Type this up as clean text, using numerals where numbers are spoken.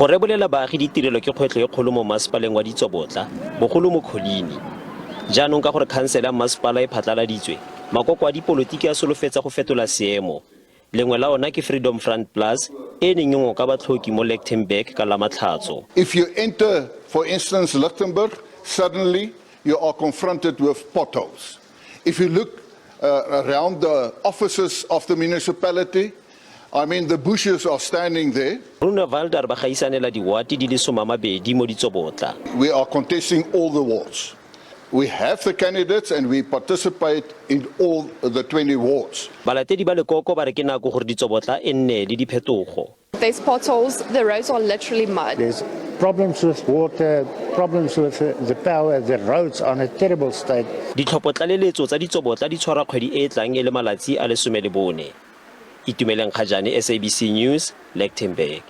Go rebolela baagi ditirelo ke kgwetlho e kgolo mo Masepaleng wa Ditsobotla, bogolo mo Kholini. Jaanong ka gore khansele ya Masepala e phatlaladitswe, makoko a dipolotiki a solofetsa go fetola seemo. Lengwe la ona ke Freedom Front Plus e neng ngwe ka batlhoki mo Lichtenburg ka la matlhatso. If you enter, for instance, Lichtenburg, suddenly you are confronted with potholes. If you look around the offices of the municipality, I mean, the bushes are standing there. Groenewald ba gaisanela diwati di le 12 mo Ditsobotla. We are contesting all the wards. We have the candidates and we participate in all the 20 wards. Balatedi ba lekoko ba re ke nako gore Ditsobotla e nne le diphetogo. There's potholes, the roads are literally mud. There's problems with water, problems with the power, the roads are in a terrible state. Ditlhopotlaletso tsa Ditsobotla di tshwara kgwedi e tlang e le malatsi a le 14. Itumeleng Khajane, SABC News, Lichtenburg.